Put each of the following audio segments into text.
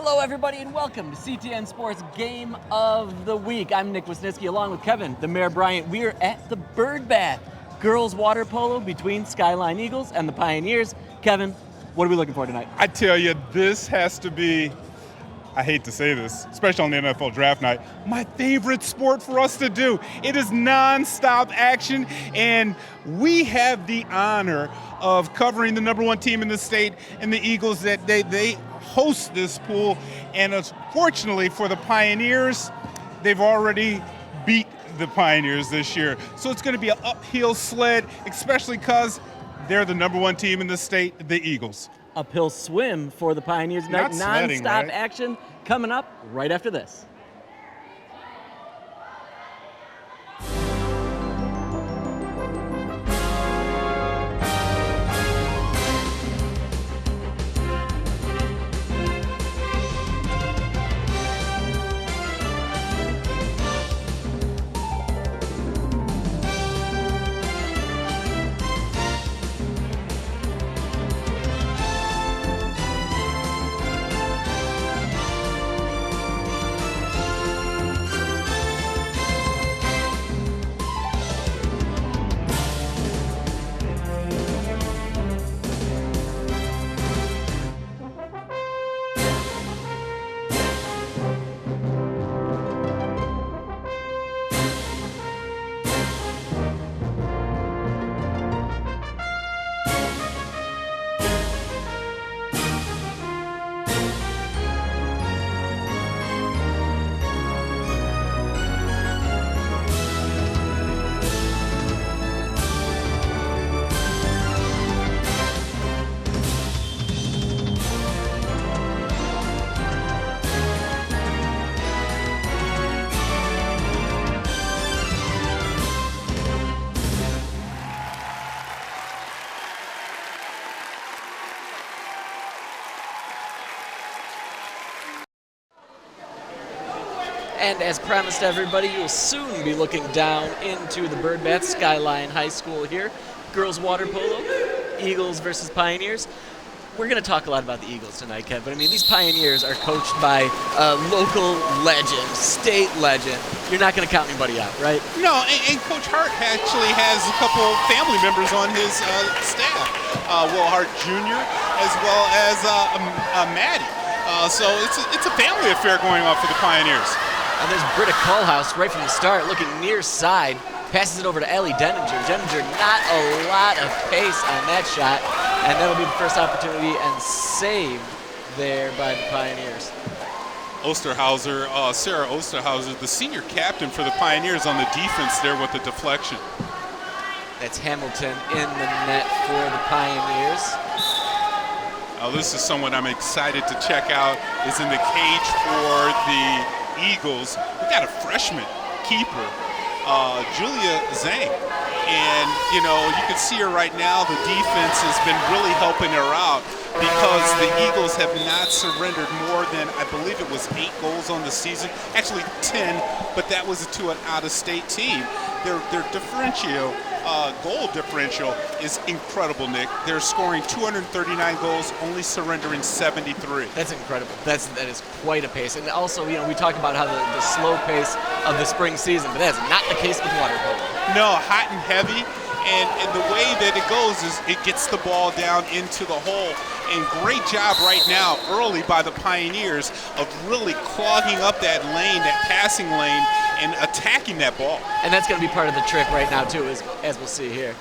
Hello, everybody, and welcome to CTN Sports Game of the Week. I'm Nick Wisniewski, along with Kevin, the Mayor Bryant. We are at the Bird Bath girls water polo between Skyline Eagles and the Pioneers. Kevin, what are we looking for tonight? I tell you, this has to be, I hate to say this, especially on the NFL draft night, my favorite sport for us to do. It is nonstop action, and we have the honor of covering the number one team in the state and the Eagles. That they host this pool, and unfortunately for the Pioneers, they've already beat the Pioneers this year. So it's going to be an uphill sled, especially because they're the number one team in the state, the Eagles. Uphill swim for the Pioneers tonight. Sledding, Non-stop right? action coming up right after this. And as promised, everybody, you'll soon be looking down into the Bird Bath Skyline High School here. Girls water polo, Eagles versus Pioneers. We're going to talk a lot about the Eagles tonight, Kev, but I mean, these Pioneers are coached by a local legend, state legend. You're not going to count anybody out, right? No, and Coach Hart actually has a couple family members on his staff. Will Hart Jr. as well as Maddie. So it's a family affair going on for the Pioneers. And there's Britta Kohlhaus right from the start, looking near side. Passes it over to Ellie Denninger. Denninger, not a lot of pace on that shot. And that'll be the first opportunity and saved there by the Pioneers. Osterhauser, Sarah Osterhauser, the senior captain for the Pioneers on the defense there with the deflection. That's Hamilton in the net for the Pioneers. This is someone I'm excited to check out. Is in the cage for the Eagles. We got a freshman keeper, Julia Zhang. And, you know, you can see her right now. The defense has been really helping her out because the Eagles have not surrendered more than, I believe it was 8 goals on the season. Actually 10, but that was to an out-of-state team. Their differential, goal differential is incredible, Nick. They're scoring 239 goals, only surrendering 73. That's incredible. That is quite a pace. And also, you know, we talk about how the slow pace of the spring season, but that's not the case with water polo. No, hot and heavy, and the way that it goes is it gets the ball down into the hole. And great job right now early by the Pioneers of really clogging up that lane, that passing lane, and attacking that ball. And that's going to be part of the trick right now, too, as we'll see here.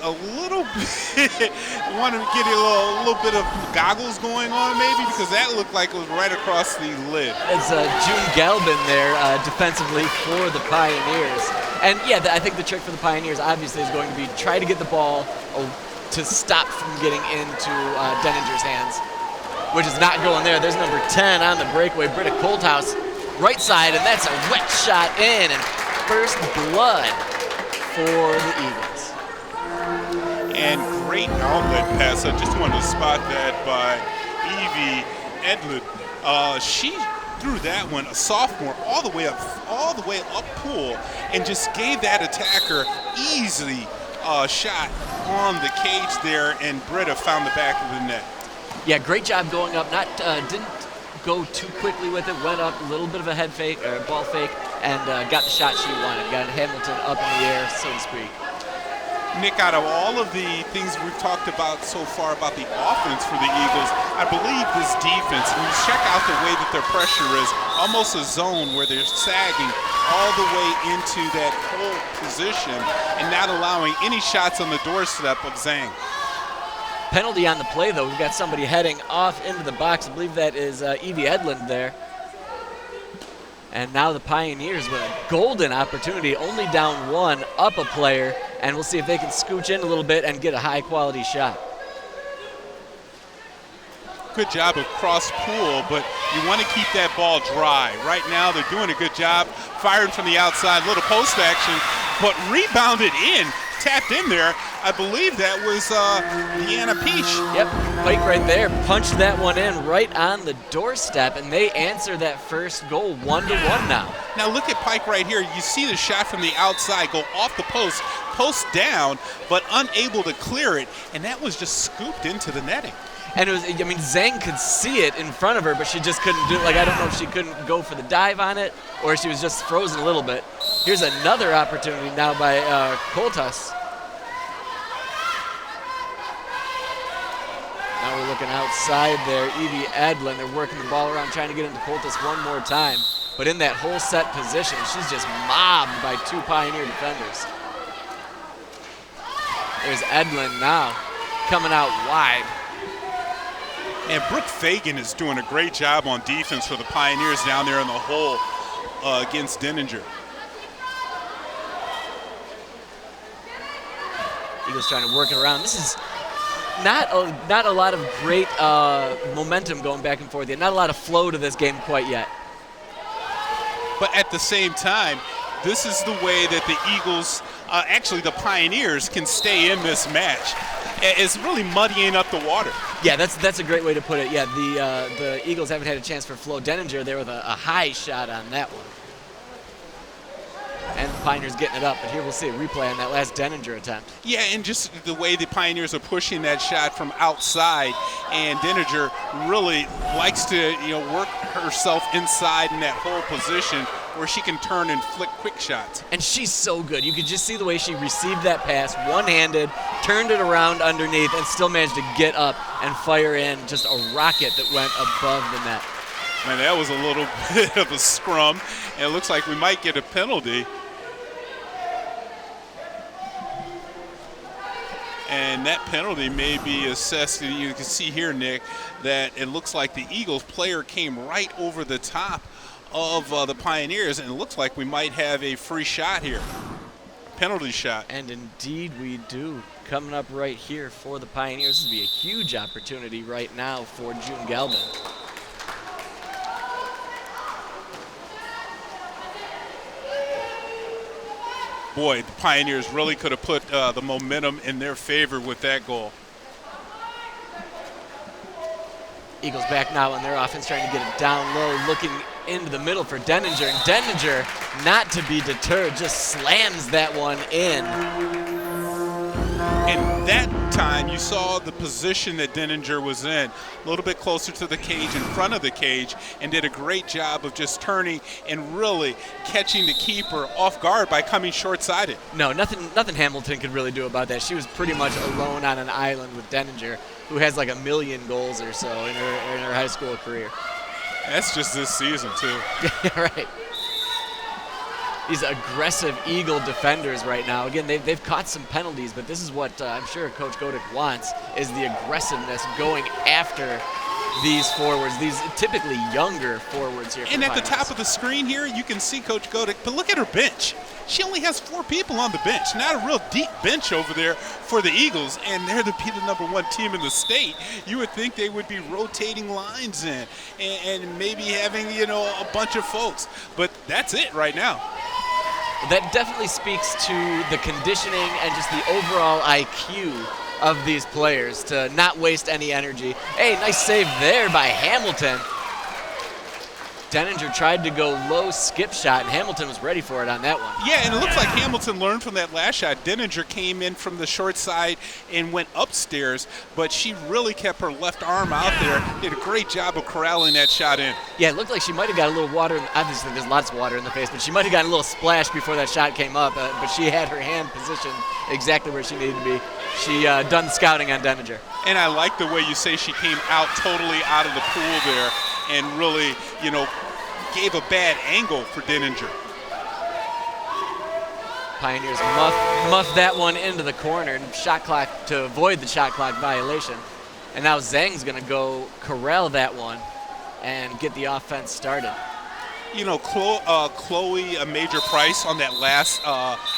A little bit. Want to get a little bit of goggles going on, maybe, because that looked like it was right across the lid. It's June Galvin there defensively for the Pioneers. And yeah, I think the trick for the Pioneers obviously is going to be try to get the ball to stop from getting into Denninger's hands, which is not going there. There's number 10 on the breakaway, Britta Kohlhaus, right side, and that's a wet shot in, and first blood for the Eagles. And great outlet pass. I just wanted to spot that by Evie Edlund. She threw that one, a sophomore, all the way up pool, and just gave that attacker easily shot on the cage there, and Britta found the back of the net. Yeah, great job going up. Didn't go too quickly with it. Went up, a little bit of a head fake or ball fake, and got the shot she wanted. Got Hamilton up in the air, so to speak. Nick, out of all of the things we've talked about so far about the offense for the Eagles, I believe this defense, when you check out the way that their pressure is, almost a zone where they're sagging all the way into that whole position and not allowing any shots on the doorstep of Zhang. Penalty on the play, though. We've got somebody heading off into the box. I believe that is Evie Edlund there. And now the Pioneers with a golden opportunity, only down one, up a player, and we'll see if they can scooch in a little bit and get a high-quality shot. Good job of cross pool, but you want to keep that ball dry. Right now they're doing a good job firing from the outside, little post action, but rebounded in, tapped in there. I believe that was Deanna Peach. Yep, Pike right there, punched that one in right on the doorstep, and they answer that first goal 1-1 now. Now look at Pike right here. You see the shot from the outside go off the post down, but unable to clear it, and that was just scooped into the netting. And it was, I mean, Zhang could see it in front of her, but she just couldn't do it. Like, I don't know if she couldn't go for the dive on it or she was just frozen a little bit. Here's another opportunity now by Coltas. Now we're looking outside there. Evie Edlund, they're working the ball around, trying to get into Coltas one more time. But in that whole set position, she's just mobbed by two Pioneer defenders. There's Edlund now, coming out wide. And Brooke Fagan is doing a great job on defense for the Pioneers down there in the hole against Denninger. Eagles trying to work it around. This is not a lot of great momentum going back and forth yet. Not a lot of flow to this game quite yet. But at the same time, this is the way that the Eagles, actually the Pioneers, can stay in this match. It's really muddying up the water. Yeah, that's a great way to put it. Yeah, the Eagles haven't had a chance for Flo Denninger there with a high shot on that one. And the Pioneers getting it up, but here we'll see a replay on that last Denninger attempt. Yeah, and just the way the Pioneers are pushing that shot from outside, and Denninger really likes to work herself inside in that whole position where she can turn and flick quick shots. And she's so good. You could just see the way she received that pass, one-handed, turned it around underneath, and still managed to get up and fire in just a rocket that went above the net. Man, that was a little bit of a scrum, and it looks like we might get a penalty. And that penalty may be assessed. You can see here, Nick, that it looks like the Eagles player came right over the top of the Pioneers, and it looks like we might have a free shot here. Penalty shot. And indeed we do. Coming up right here for the Pioneers. This would be a huge opportunity right now for June Galvin. Boy, the Pioneers really could have put the momentum in their favor with that goal. Eagles back now on their offense, trying to get it down low, looking into the middle for Denninger. And Denninger, not to be deterred, just slams that one in. And that time you saw the position that Denninger was in, a little bit closer to the cage, in front of the cage, and did a great job of just turning and really catching the keeper off guard by coming short-sided. No, nothing Hamilton could really do about that. She was pretty much alone on an island with Denninger, who has like 1 million goals or so in her high school career. That's just this season, too. Yeah, right. These aggressive Eagle defenders right now. Again, they've caught some penalties, but this is what I'm sure Coach Godick wants, is the aggressiveness going after these forwards, these typically younger forwards here. And at the top of the screen here, you can see Coach Godick, but look at her bench. She only has 4 people on the bench. Not a real deep bench over there for the Eagles, and they're the #1 team in the state. You would think they would be rotating lines in and maybe having, a bunch of folks, but that's it right now. That definitely speaks to the conditioning and just the overall IQ of these players to not waste any energy. Hey, nice save there by Hamilton. Denninger tried to go low skip shot, and Hamilton was ready for it on that one. Yeah, and it looks like Hamilton learned from that last shot. Denninger came in from the short side and went upstairs, but she really kept her left arm out there. Did a great job of corralling that shot in. Yeah, it looked like she might have got a little water. Obviously, there's lots of water in the face, but she might have gotten a little splash before that shot came up. But she had her hand positioned exactly where she needed to be. She done the scouting on Denninger. And I like the way you say she came out totally out of the pool there and really, gave a bad angle for Denninger. Pioneers muff that one into the corner and shot clock to avoid the shot clock violation. And now Zhang's going to go corral that one and get the offense started. Chloe Major Price on that last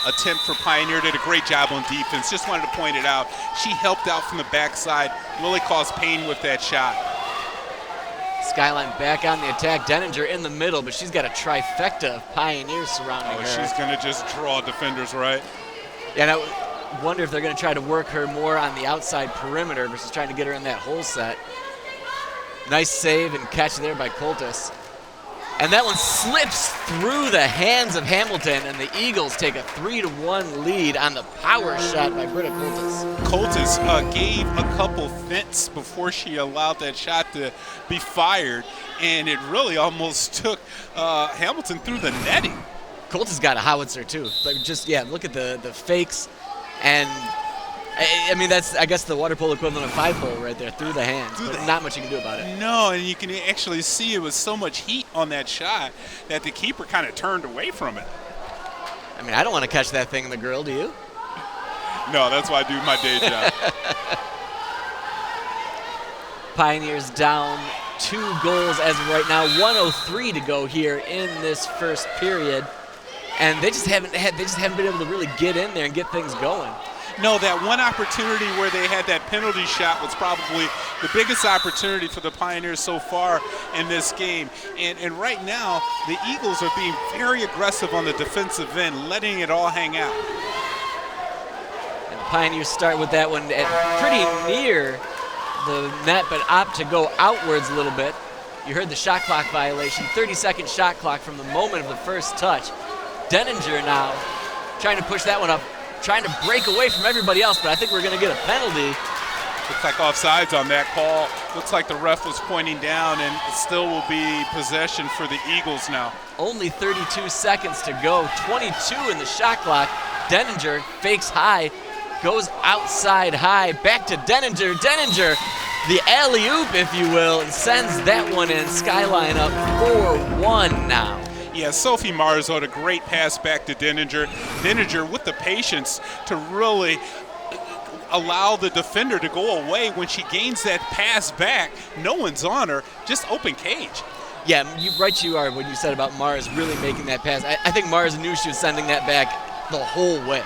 attempt for Pioneer did a great job on defense. Just wanted to point it out. She helped out from the backside, really caused pain with that shot. Skyline back on the attack. Denninger in the middle, but she's got a trifecta of Pioneers surrounding her. She's going to just draw defenders, right? Yeah, and I wonder if they're going to try to work her more on the outside perimeter versus trying to get her in that hole set. Nice save and catch there by Coltis. And that one slips through the hands of Hamilton, and the Eagles take a 3-1 lead on the power shot by Britta Coltis. Coltis gave a couple feints before she allowed that shot to be fired, and it really almost took Hamilton through the netting. Coltis got a howitzer too. Like look at the fakes, and I mean, that's, I guess, the water polo equivalent of 5-hole right there, through the hands, but not much you can do about it. No, and you can actually see it was so much heat on that shot that the keeper kind of turned away from it. I mean, I don't want to catch that thing in the grill, do you? No, that's why I do my day job. Pioneers down 2 goals as of right now, 1:03 to go here in this first period, and they just haven't been able to really get in there and get things going. No, that one opportunity where they had that penalty shot was probably the biggest opportunity for the Pioneers so far in this game. And right now, the Eagles are being very aggressive on the defensive end, letting it all hang out. And the Pioneers start with that one at pretty near the net, but opt to go outwards a little bit. You heard the shot clock violation, 30-second shot clock from the moment of the first touch. Denninger now trying to push that one up, trying to break away from everybody else, but I think we're going to get a penalty. Looks like offsides on that call. Looks like the ref was pointing down, and it still will be possession for the Eagles now. Only 32 seconds to go, 22 in the shot clock. Denninger fakes high, goes outside high, back to Denninger. Denninger, the alley-oop, if you will, and sends that one in. Skyline up 4-1 now. Yeah, Sophie Marzo had a great pass back to Denninger. Denninger with the patience to really allow the defender to go away when she gains that pass back. No one's on her, just open cage. Yeah, you are when you said about Mars really making that pass. I think Mars knew she was sending that back the whole way.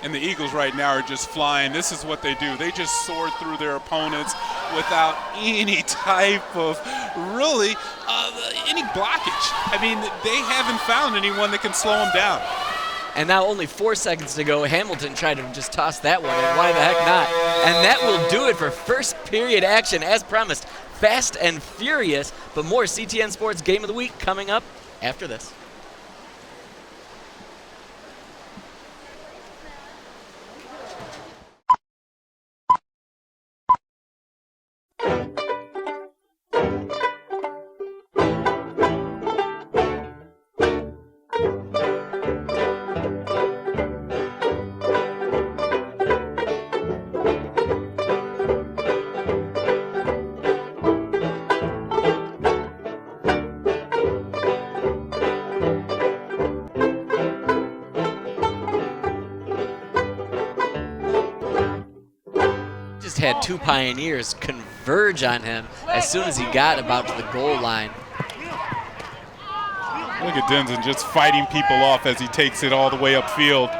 And the Eagles right now are just flying. This is what they do. They just soar through their opponents without any type of really any blockage. I mean, they haven't found anyone that can slow them down. And now only 4 seconds to go. Hamilton tried to just toss that one, and why the heck not? And that will do it for first period action, as promised. Fast and furious, but more CTN Sports Game of the Week coming up after this. Had 2 Pioneers converge on him as soon as he got about to the goal line. Look at Denson just fighting people off as he takes it all the way upfield.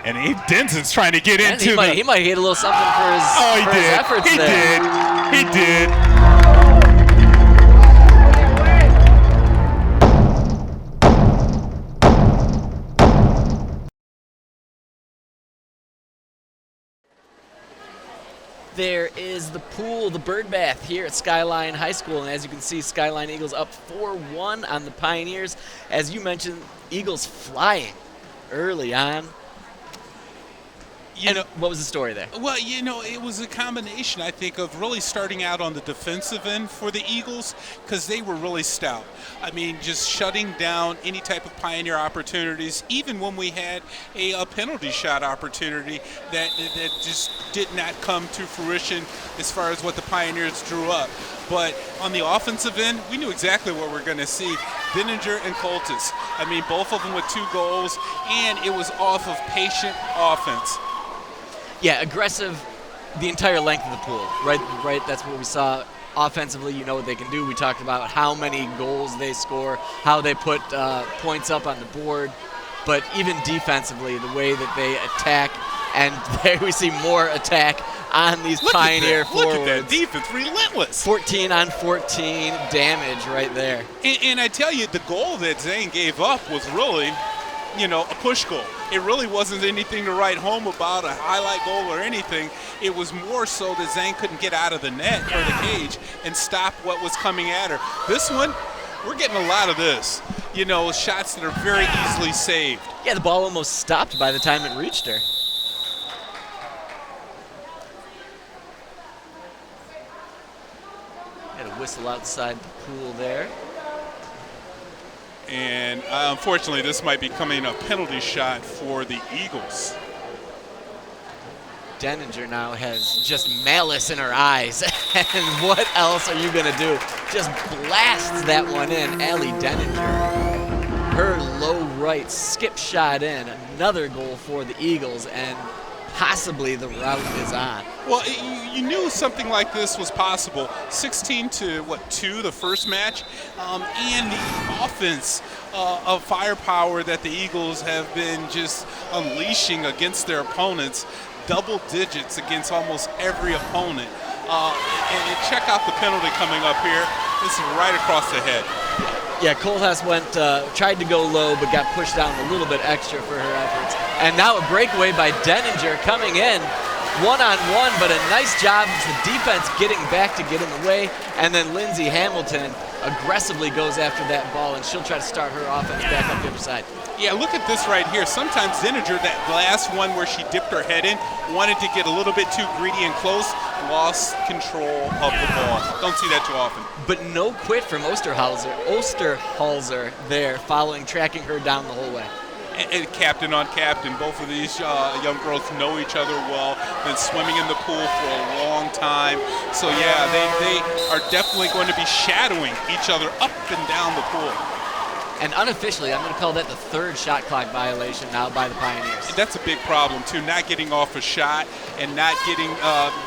And Denson's trying to get into he might get a little something for his, his efforts there. He did. there is the pool, the bird bath here at Skyline High School. And as you can see, Skyline Eagles up 4-1 on the Pioneers. As you mentioned, Eagles flying early on. What was the story there? Well, it was a combination, I think, of really starting out on the defensive end for the Eagles because they were really stout. I mean, just shutting down any type of Pioneer opportunities, even when we had a penalty shot opportunity that just did not come to fruition as far as what the Pioneers drew up. But on the offensive end, we knew exactly what we're going to see. Denninger and Coltis. I mean, both of them with 2 goals, and it was off of patient offense. Yeah, aggressive the entire length of the pool, right? That's what we saw. Offensively, you know what they can do. We talked about how many goals they score, how they put points up on the board. But even defensively, the way that they attack, and there we see more attack on these Pioneer forwards. Look at that defense, relentless. 14 on 14 damage right there. And I tell you, the goal that Zane gave up was really, a push goal. It really wasn't anything to write home about, a highlight goal or anything. It was more so that Zane couldn't get out of the net or the cage and stop what was coming at her. This one, we're getting a lot of this. Shots that are very easily saved. Yeah, the ball almost stopped by the time it reached her. Had a whistle outside the pool there. And unfortunately, this might be coming a penalty shot for the Eagles. Denninger now has just malice in her eyes. And what else are you going to do? Just blasts that one in. Allie Denninger. Her low right skip shot in. Another goal for the Eagles, and possibly the route is on. Well, you knew something like this was possible. 16-2 the first match, and the offense of firepower that the Eagles have been just unleashing against their opponents, double digits against almost every opponent. And check out the penalty coming up here. This is right across the head. Yeah, Kohlhaas tried to go low, but got pushed down a little bit extra for her efforts. And now a breakaway by Denninger coming in, one-on-one, but a nice job. The defense getting back to get in the way. And then Lindsay Hamilton aggressively goes after that ball, and she'll try to start her offense back up the other side. Yeah, look at this right here. Sometimes Denninger, that last one where she dipped her head in, wanted to get a little bit too greedy and close, lost control of the ball. Don't see that too often. But no quit from Osterhalzer there, tracking her down the whole way. And captain on captain, both of these young girls know each other well, been swimming in the pool for a long time. So yeah, they are definitely going to be shadowing each other up and down the pool. And unofficially, I'm going to call that the 3rd shot clock violation now by the Pioneers. That's a big problem, too, not getting off a shot and not getting,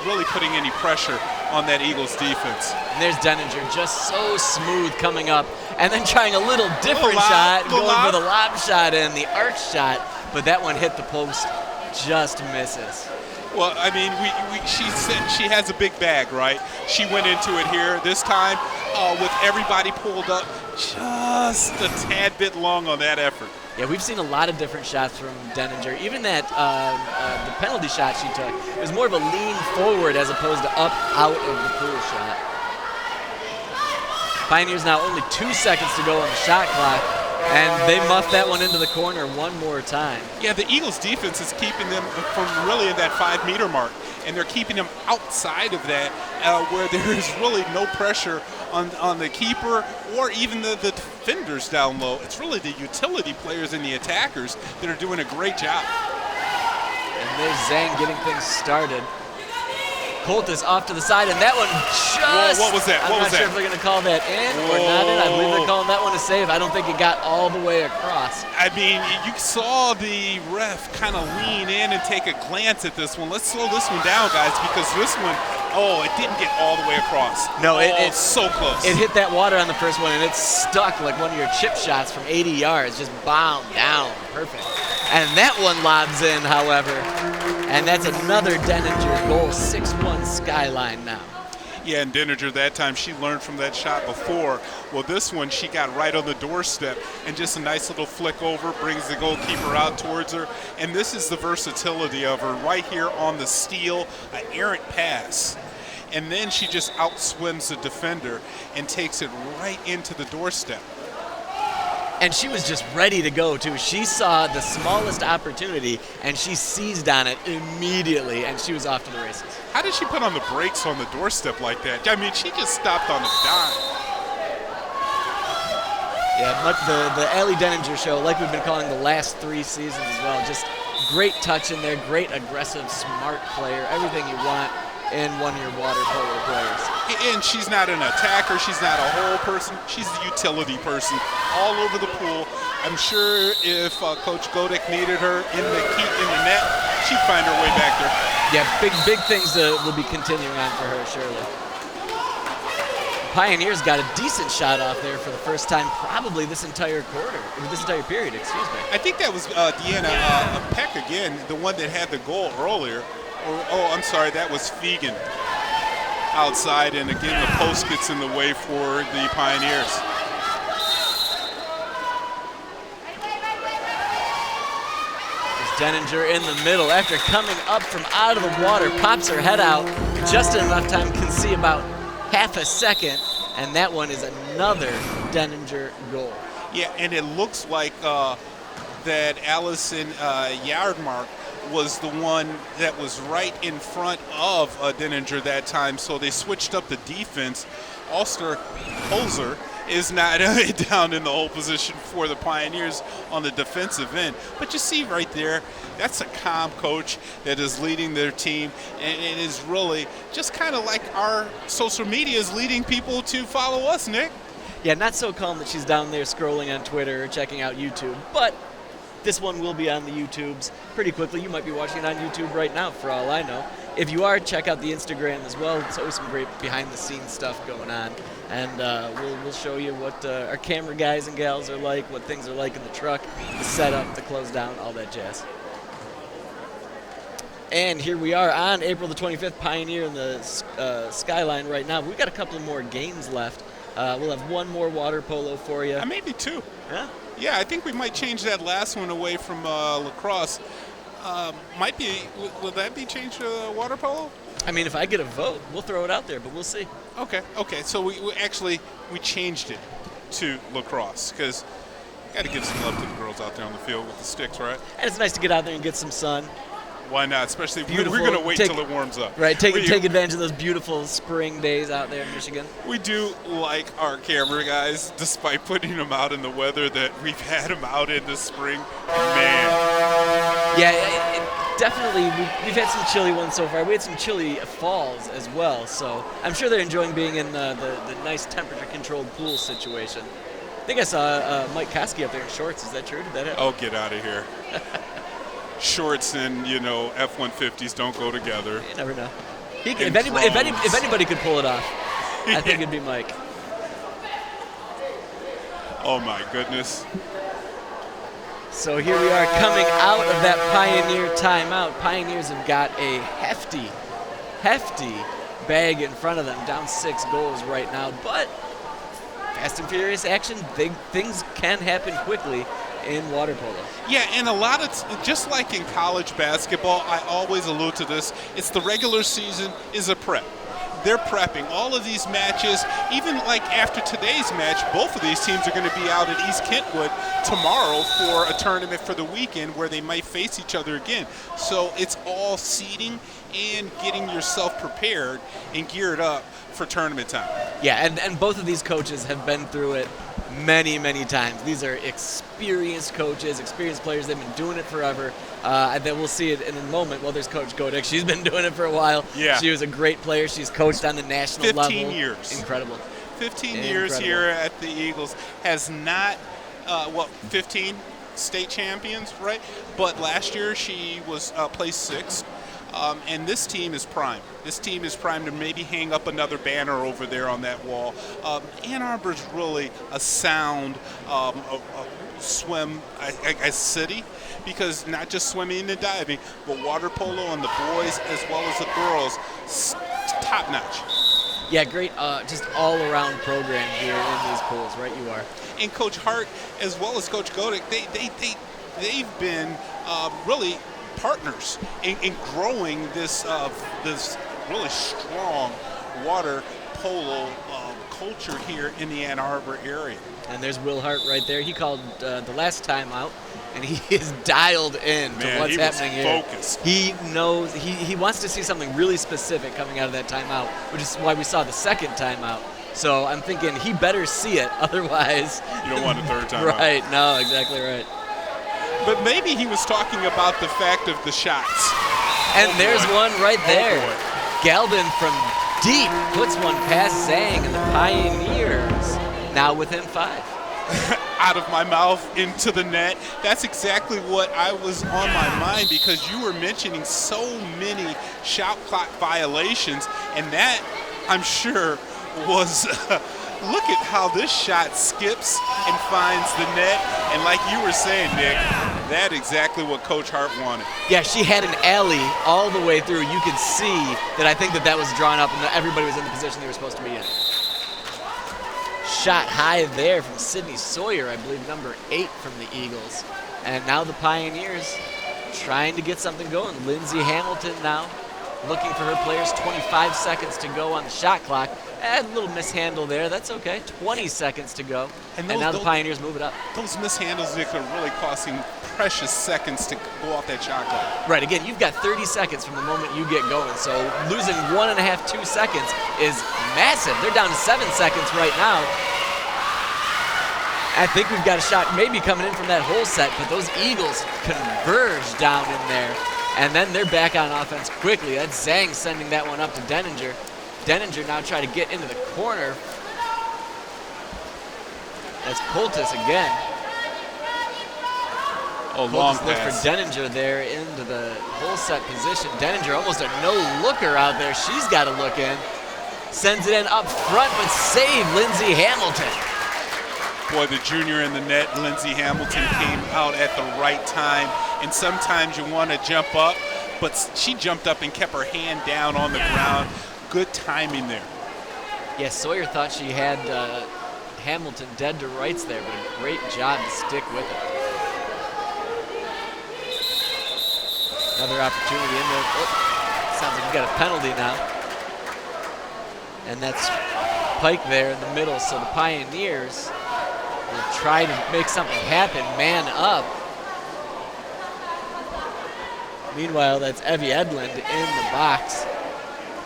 really putting any pressure on that Eagles defense. And there's Denninger, just so smooth coming up, and then trying a little different shot, going for the lob shot and the arch shot, but that one hit the post, just misses. Well, I mean, she said she has a big bag, right? She went into it here this time with everybody pulled up just a tad bit long on that effort. Yeah, we've seen a lot of different shots from Denninger. Even that the penalty shot she took, it was more of a lean forward as opposed to up out of the pool shot. Pioneers now only 2 seconds to go on the shot clock, and they muffed that one into the corner one more time. Yeah, the Eagles defense is keeping them from really in that 5-meter mark, and they're keeping them outside of that where there is really no pressure on the keeper or even the defenders down low. It's really the utility players and the attackers that are doing a great job. And there's Zhang getting things started. Coltis off to the side, and that one just... Whoa, what was that? I'm not sure if they're going to call that in or not in. I believe they're calling that one a save. I don't think it got all the way across. I mean, you saw the ref kind of lean in and take a glance at this one. Let's slow this one down, guys, because this one, it didn't get all the way across. No, it's so close. It hit that water on the first one, and it stuck like one of your chip shots from 80 yards, just bound down. Perfect. And that one lobs in, however, and that's another Denninger goal, 6-1 Skyline now. Yeah, and Denninger that time, she learned from that shot before. Well, this one, she got right on the doorstep, and just a nice little flick over brings the goalkeeper out towards her. And this is the versatility of her right here on the steal, an errant pass. And then she just outswims the defender and takes it right into the doorstep. And she was just ready to go, too. She saw the smallest opportunity, and she seized on it immediately, and she was off to the races. How did she put on the brakes on the doorstep like that? I mean, she just stopped on a dime. Yeah, the Allie Denninger show, like we've been calling the last 3 seasons as well, just great touch in there, great aggressive, smart player, everything you want in one of your water polo players. And she's not an attacker, she's not a whole person, she's a utility person all over the pool. I'm sure if Coach Godek needed her in the net, she'd find her way back there. Yeah, big things will be continuing on for her, surely. Pioneers got a decent shot off there for the first time probably this entire period, excuse me. I think that was Deanna Peck again, the one that had the goal earlier. I'm sorry, that was Fegan outside, and again the post gets in the way for the Pioneers. There's Denninger in the middle after coming up from out of the water, pops her head out just in enough time, can see about half a second, and that one is another Denninger goal. Yeah, and it looks like that Allison Yardmark was the one that was right in front of Denninger that time, so they switched up the defense. Ulster Holzer is not down in the hole position for the Pioneers on the defensive end. But you see right there, that's a calm coach that is leading their team, and it is really just kind of like our social media is leading people to follow us, Nick. Yeah, not so calm that she's down there scrolling on Twitter or checking out YouTube, but this one will be on the YouTubes pretty quickly. You might be watching it on YouTube right now, for all I know. If you are, check out the Instagram as well. It's always some great behind-the-scenes stuff going on. And we'll show you what our camera guys and gals are like, what things are like in the truck, the setup, the close down, all that jazz. And here we are on April the 25th, Pioneer in the Skyline right now. We've got a couple more games left. We'll have one more water polo for you. Maybe 2. Yeah? Yeah, I think we might change that last one away from lacrosse. Might be. Will that be changed to water polo? I mean, if I get a vote, we'll throw it out there, but we'll see. Okay. So we changed it to lacrosse because got to give some love to the girls out there on the field with the sticks, right? And it's nice to get out there and get some sun. Why not? Especially Beautiful. We're going to wait till it warms up. Right, take advantage of those beautiful spring days out there in Michigan. We do like our camera guys, despite putting them out in the weather that we've had them out in the spring. Man. Yeah, definitely. We've had some chilly ones so far. We had some chilly falls as well, so I'm sure they're enjoying being in the nice temperature-controlled pool situation. I think I saw Mike Koski up there in shorts. Is that true? Did that happen? Oh, get out of here. Shorts and F-150s don't go together. You never know. If anybody could pull it off, I think it'd be Mike. Oh my goodness. So here we are coming out of that Pioneer timeout. Pioneers have got a hefty bag in front of them, down 6 goals right now. But fast and furious action, big things can happen quickly in water polo. Yeah, and a lot of, just like in college basketball, I always allude to this, it's the regular season is a prep. They're prepping all of these matches. Even like after today's match, both of these teams are going to be out at East Kentwood tomorrow for a tournament for the weekend where they might face each other again. So it's all seeding and getting yourself prepared and geared up for tournament time. Yeah, and both of these coaches have been through it many times. These are experienced coaches, experienced players. They've been doing it forever. And then we'll see it in a moment. Well, there's Coach Godek. She's been doing it for a while. Yeah. She was a great player. She's coached on the national level. 15 years. Incredible. 15 years here at the Eagles. Has not, 15 state champions, right? But last year she was placed 6th. And this team is primed. This team is primed to maybe hang up another banner over there on that wall. Ann Arbor's really a sound swim city, because not just swimming and diving, but water polo on the boys as well as the girls, top notch. Yeah, great, just all-around program here in these pools, right you are. And Coach Hart, as well as Coach Godek, they've been really partners in growing this really strong water polo culture here in the Ann Arbor area. And there's Will Hart right there. He called the last time out, and he is dialed in to what's happening here. Focused. He knows, he wants to see something really specific coming out of that timeout, which is why we saw the second timeout. So I'm thinking he better see it, otherwise. You don't want a third timeout. Right, no, exactly right. But maybe he was talking about the fact of the shots. And there's one right there. Boy. Galvin from deep puts one past Zhang, and the Pioneers now within 5. Out of my mouth into the net. That's exactly what I was on my mind, because you were mentioning so many shot clock violations, and that, I'm sure, was look at how this shot skips and finds the net. And like you were saying, Nick, that's exactly what Coach Hart wanted. Yeah, she had an alley all the way through. You could see that I think that was drawn up and that everybody was in the position they were supposed to be in. Shot high there from Sydney Sawyer, I believe number 8 from the Eagles. And now the Pioneers trying to get something going. Lindsay Hamilton now looking for her players. 25 seconds to go on the shot clock. A little mishandle there. That's okay. 20 seconds to go. And now the Pioneers move it up. Those mishandles that could really cost him precious seconds to go off that shot clock. Right. Again, you've got 30 seconds from the moment you get going. So losing 1.5, 2 seconds is massive. They're down to 7 seconds right now. I think we've got a shot maybe coming in from that whole set, but those Eagles converge down in there. And then they're back on offense quickly. That's Zhang sending that one up to Denninger. Denninger now trying to get into the corner. That's Poultice again. Oh, long Poultice looks pass. for Denninger there into the whole set position. Denninger almost a no-looker out there. She's got to look in. Sends it in up front, but save Lindsay Hamilton. Boy, the junior in the net, Lindsay Hamilton, came out at the right time. And sometimes you want to jump up, but she jumped up and kept her hand down on the ground. Good timing there. Yeah, Sawyer thought she had Hamilton dead to rights there, but a great job to stick with it. Another opportunity in there. Oh, sounds like we got a penalty now. And that's Pike there in the middle, so the Pioneers will try to make something happen, man up. Meanwhile, that's Evie Edlund in the box.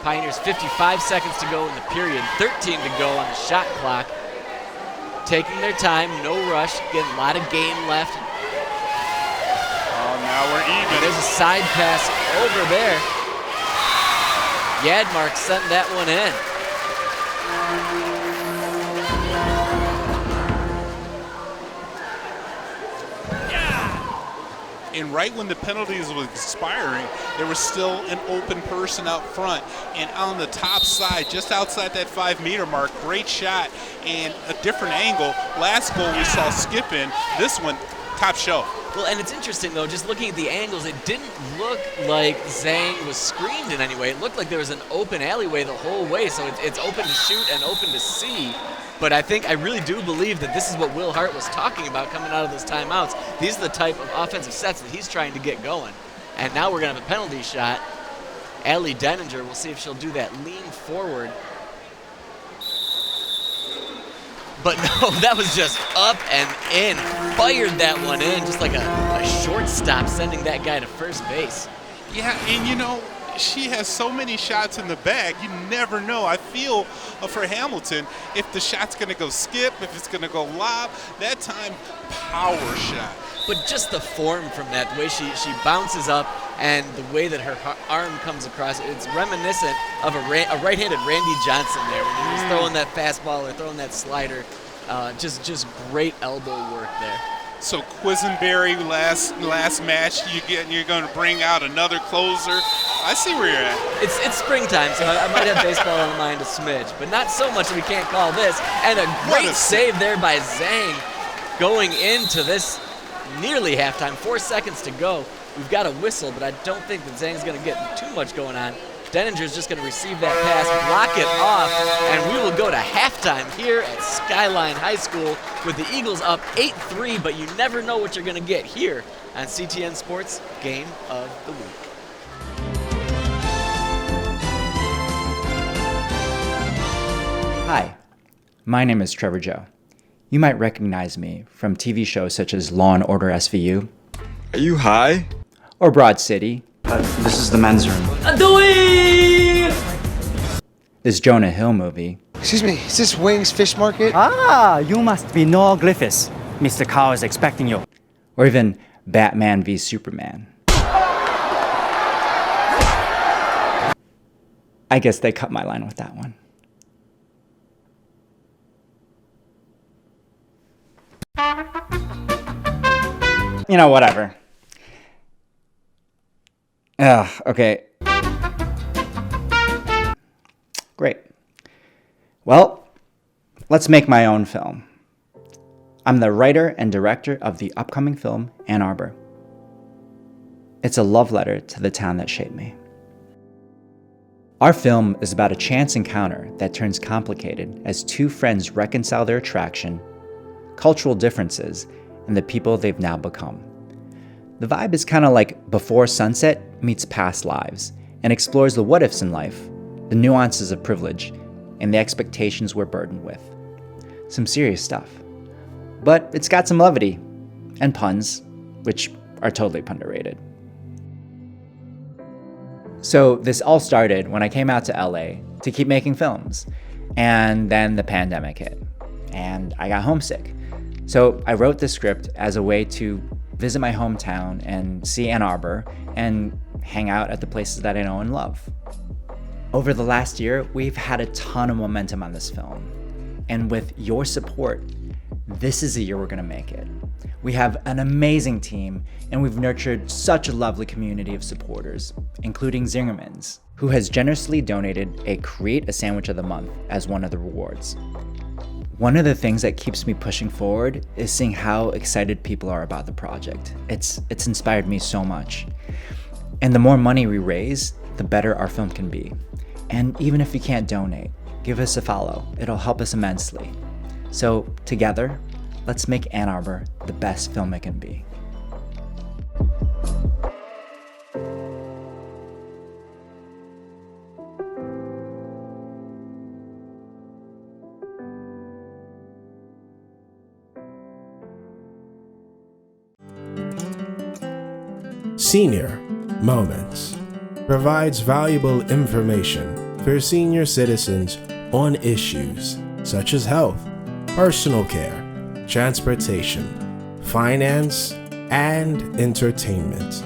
Pioneers 55 seconds to go in the period, 13 to go on the shot clock. Taking their time, no rush, getting a lot of game left. Oh, now we're even. There's a side pass over there. Yadmark sent that one in. And right when the penalties was expiring, there was still an open person out front. And on the top side, just outside that 5-meter mark, great shot and a different angle. Last goal we saw skip in. This one, top shelf. Well, and it's interesting, though, just looking at the angles, it didn't look like Zhang was screened in any way. It looked like there was an open alleyway the whole way, so it's open to shoot and open to see. But I really do believe that this is what Will Hart was talking about coming out of those timeouts. These are the type of offensive sets that he's trying to get going. And now we're going to have a penalty shot. Allie Denninger, we'll see if she'll do that lean forward. But no, that was just up and in. Fired that one in, just like a shortstop, sending that guy to first base. Yeah, and you know, she has so many shots in the bag, you never know. I feel for Hamilton, if the shot's going to go skip, if it's going to go lob, that time, power shot. But just the form from that, the way she bounces up and the way that her arm comes across, it's reminiscent of a right-handed Randy Johnson there. When he was throwing that fastball or throwing that slider. Just great elbow work there. So Quisenberry, last match, you're going to bring out another closer. I see where you're at. It's springtime, so I might have baseball on the mind a smidge, but not so much that we can't call this. And a great save there by Zhang going into this nearly halftime. 4 seconds to go. We've got a whistle, but I don't think that Zhang's going to get too much going on. Denninger's just going to receive that pass, block it off, and we will go to halftime here at Skyline High School with the Eagles up 8-3, but you never know what you're going to get here on CTN Sports Game of the Week. Hi, my name is Trevor Joe. You might recognize me from TV shows such as Law & Order SVU. Are you high? Or Broad City. This is the men's room. This Jonah Hill movie. Excuse me, is this Wings Fish Market? Ah, you must be Noel Griffiths. Mr. Carr is expecting you. Or even Batman v Superman. I guess they cut my line with that one. You know, whatever. Okay. Great. Well, let's make my own film. I'm the writer and director of the upcoming film, Ann Arbor. It's a love letter to the town that shaped me. Our film is about a chance encounter that turns complicated as two friends reconcile their attraction, cultural differences, and the people they've now become. The vibe is kind of like Before Sunset meets Past Lives and explores the what-ifs in life, the nuances of privilege, and the expectations we're burdened with. Some serious stuff. But it's got some levity and puns, which are totally underrated. So this all started when I came out to LA to keep making films, and then the pandemic hit, and I got homesick. So I wrote this script as a way to visit my hometown and see Ann Arbor and hang out at the places that I know and love. Over the last year, we've had a ton of momentum on this film. And with your support, this is the year we're gonna make it. We have an amazing team, and we've nurtured such a lovely community of supporters, including Zingerman's, who has generously donated a Create a Sandwich of the Month as one of the rewards. One of the things that keeps me pushing forward is seeing how excited people are about the project. It's inspired me so much. And the more money we raise, the better our film can be. And even if you can't donate, give us a follow. It'll help us immensely. So together, let's make Ann Arbor the best film it can be. Senior Moments provides valuable information for senior citizens on issues such as health, personal care, transportation, finance, and entertainment.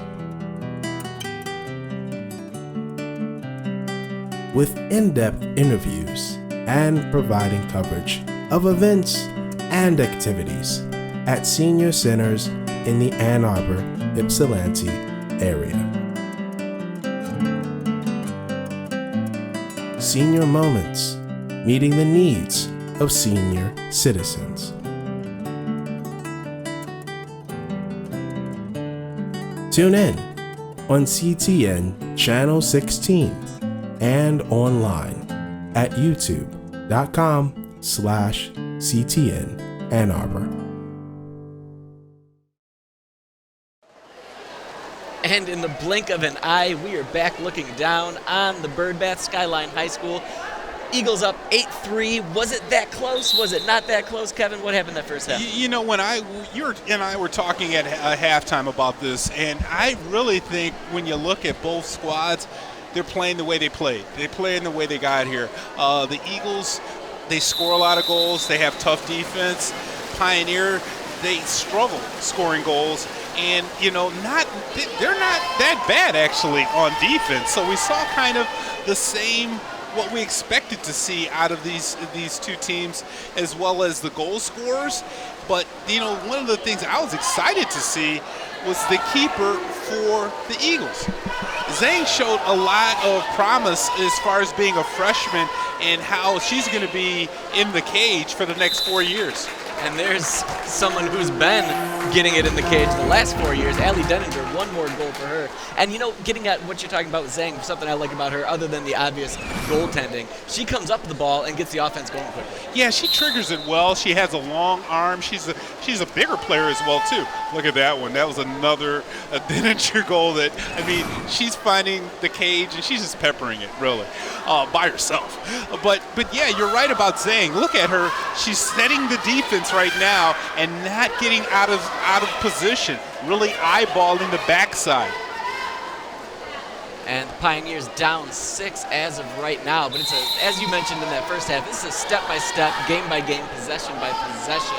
With in-depth interviews and providing coverage of events and activities at senior centers in the Ann Arbor, Ypsilanti area. Senior Moments, meeting the needs of senior citizens. Tune in on CTN Channel 16 and online at youtube.com/CTN Ann Arbor. And in the blink of an eye, we are back looking down on the Birdbath Skyline High School. Eagles up 8-3. Was it that close? Was it not that close, Kevin? What happened that first half? You know, when you and I were talking at halftime about this, and I really think when you look at both squads, they're playing the way they played. They playing the way they got here. The Eagles, they score a lot of goals. They have tough defense. Pioneer, they struggle scoring goals. And, you know, they're not that bad, actually, on defense. So we saw kind of the same what we expected to see out of these two teams, as well as the goal scorers. But, you know, one of the things I was excited to see was the keeper for the Eagles. Zhang showed a lot of promise as far as being a freshman and how she's going to be in the cage for the next 4 years. And there's someone who's been getting it in the cage the last 4 years, Allie Denninger, one more goal for her. And, getting at what you're talking about with Zhang, something I like about her, other than the obvious goaltending, she comes up the ball and gets the offense going quickly. Yeah, she triggers it well. She has a long arm. She's a bigger player as well, too. Look at that one. That was another Denninger goal that, she's finding the cage, and she's just peppering it, really, by herself. But yeah, you're right about Zhang. Look at her. She's setting the defense right now and not getting out of position, really eyeballing the backside. And the Pioneers down 6 as of right now, but as you mentioned in that first half, this is a step-by-step, game-by-game, possession-by-possession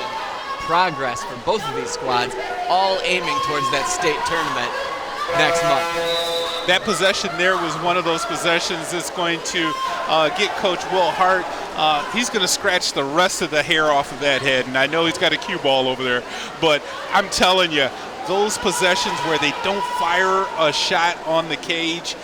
progress for both of these squads, all aiming towards that state tournament next month. That possession there was one of those possessions that's going to get Coach Will Hart. He's going to scratch the rest of the hair off of that head, and I know he's got a cue ball over there, but I'm telling you, those possessions where they don't fire a shot on the cage,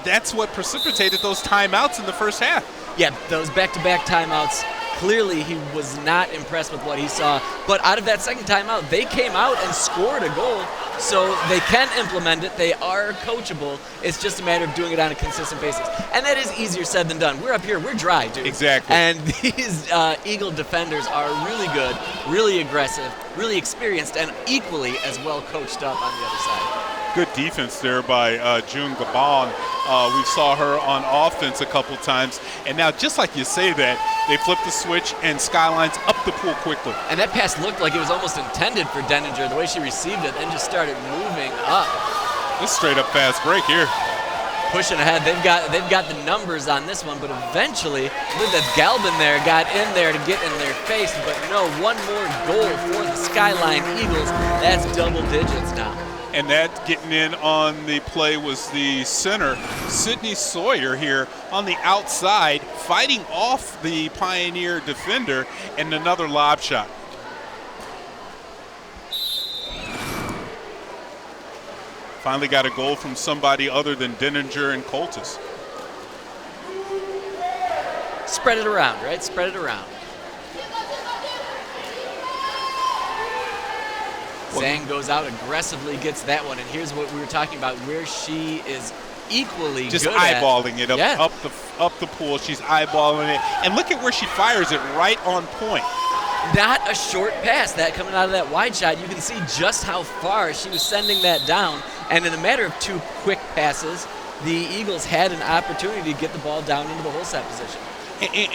that's what precipitated those timeouts in the first half. Yeah, those back-to-back timeouts, clearly he was not impressed with what he saw. But out of that second timeout, they came out and scored a goal, so they can implement it. They are coachable. It's just a matter of doing it on a consistent basis. And that is easier said than done. We're up here. We're dry, dude. Exactly. And these Eagle defenders are really good, really aggressive, really experienced, and equally as well coached up on the other side. Good defense there by June Gabon. We saw her on offense a couple times. And now, just like you say that, they flipped the switch and Skyline's up the pool quickly. And that pass looked like it was almost intended for Denninger, the way she received it, and just started moving up. This straight up fast break here. Pushing ahead. They've got the numbers on this one, but eventually, look at that Galvin there, got in there to get in their face, but no, one more goal for the Skyline Eagles. That's double digits now. And that getting in on the play was the center, Sydney Sawyer here on the outside, fighting off the Pioneer defender, and another lob shot. Finally got a goal from somebody other than Denninger and Coltis. Spread it around, right? Spread it around. Zhang goes out aggressively, gets that one, and here's what we were talking about, where she is equally just good eyeballing at. it up the pool. She's eyeballing it, and look at where she fires it, right on point. Not a short pass, that coming out of that wide shot. You can see just how far she was sending that down, and in a matter of 2 quick passes, the Eagles had an opportunity to get the ball down into the hole set position.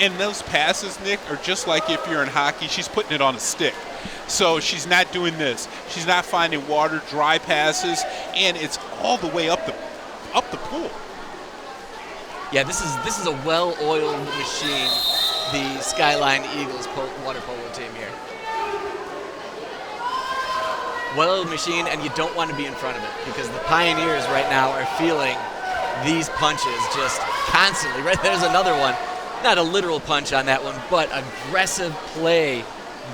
And those passes, Nick, are just like if you're in hockey, she's putting it on a stick. So she's not doing this. She's not finding water, dry passes, and it's all the way up the pool. Yeah, this is a well-oiled machine, the Skyline Eagles water polo team here. Well-oiled machine, and you don't want to be in front of it because the Pioneers right now are feeling these punches just constantly. Right, there's another one. Not a literal punch on that one, but aggressive play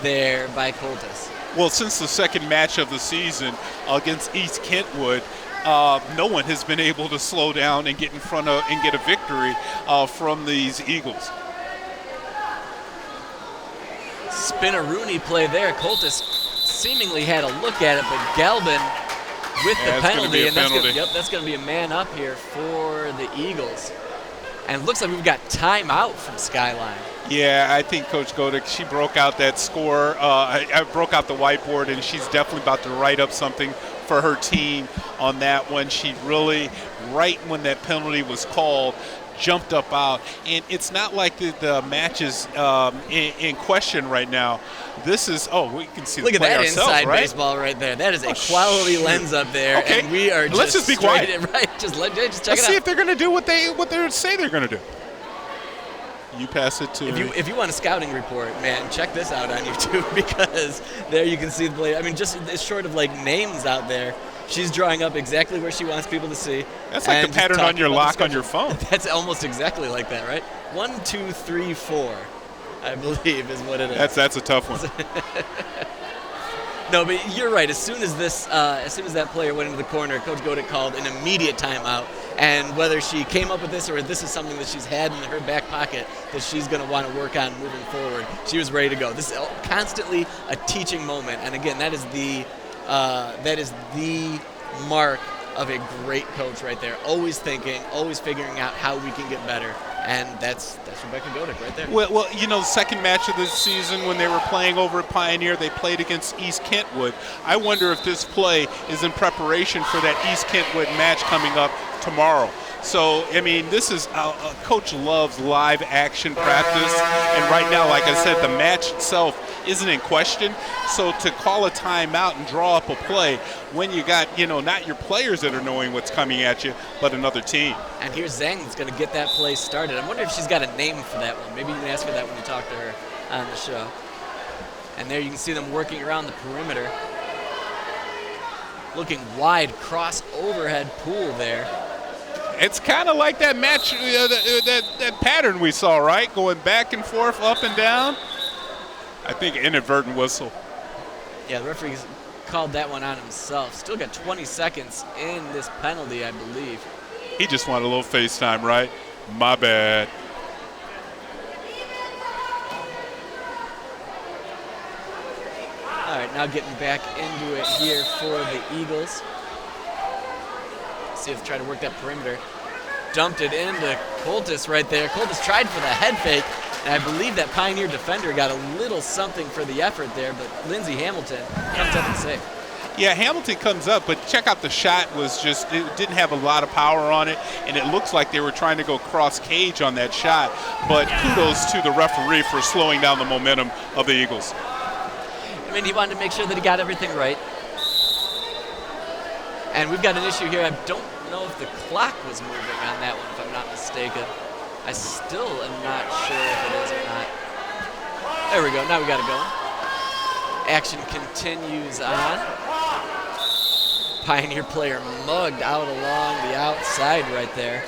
there by Coltis. Well, since the second match of the season against East Kentwood, no one has been able to slow down and get in front of and get a victory from these Eagles. Spinaroonie play there. Coltis seemingly had a look at it, but Galvin with the penalty, and that's going to be a man up here for the Eagles. And it looks like we've got timeout from Skyline. Yeah, I think Coach Godick, she broke out that score. I broke out the whiteboard, and she's definitely about to write up something for her team on that one. She really, right when that penalty was called, jumped up out. And it's not like the match is in question right now. This is, we can see the play ourselves, right? Look at that inside baseball right there. That is a quality lens up there. Okay. And we are Let's just be quiet. Just check Let's it out. see if they're going to do what they say they're going to do. You pass it to... If you want a scouting report, man, check this out on YouTube because there you can see the play. I mean, just it's short of like names out there. She's drawing up exactly where she wants people to see. That's like the pattern on your lock on your phone. That's almost exactly like that, right? 1, 2, 3, 4, I believe is what it is. That's a tough one. No, but you're right. As soon as that player went into the corner, Coach Godick called an immediate timeout, And whether she came up with this or this is something that she's had in her back pocket that she's going to want to work on moving forward, she was ready to go. This is constantly a teaching moment. And again, that is the mark of a great coach right there. Always thinking, always figuring out how we can get better. And that's Rebecca Godick right there. Well, you know, second match of the season when they were playing over at Pioneer, they played against East Kentwood. I wonder if this play is in preparation for that East Kentwood match coming up tomorrow. So, I mean, this is Coach loves live action practice. And right now, like I said, the match itself isn't in question. So to call a timeout and draw up a play when you got, you know, not your players that are knowing what's coming at you, but another team. And here's Zhang that's going to get that play started. I wonder if she's got a name for that one. Maybe you can ask her that when you talk to her on the show. And there you can see them working around the perimeter. Looking wide, cross overhead pool there. It's kind of like that match, that pattern we saw, right? Going back and forth, up and down. I think inadvertent whistle. Yeah, the referee called that one on himself. Still got 20 seconds in this penalty, I believe. He just wanted a little FaceTime, right? My bad. All right, now getting back into it here for the Eagles. See if they try to work that perimeter. Dumped it into Coltis right there. Coltis tried for the head fake, and I believe that Pioneer defender got a little something for the effort there, but Lindsey Hamilton comes up and saves. Yeah, Hamilton comes up, but check out the shot was just, it didn't have a lot of power on it, and it looks like they were trying to go cross cage on that shot, but kudos to the referee for slowing down the momentum of the Eagles. I mean, he wanted to make sure that he got everything right. And we've got an issue here. I don't know if the clock was moving on that one, if I'm not mistaken. I still am not sure if it is or not. There we go. Now we got it going. Action continues on. Pioneer player mugged out along the outside right there.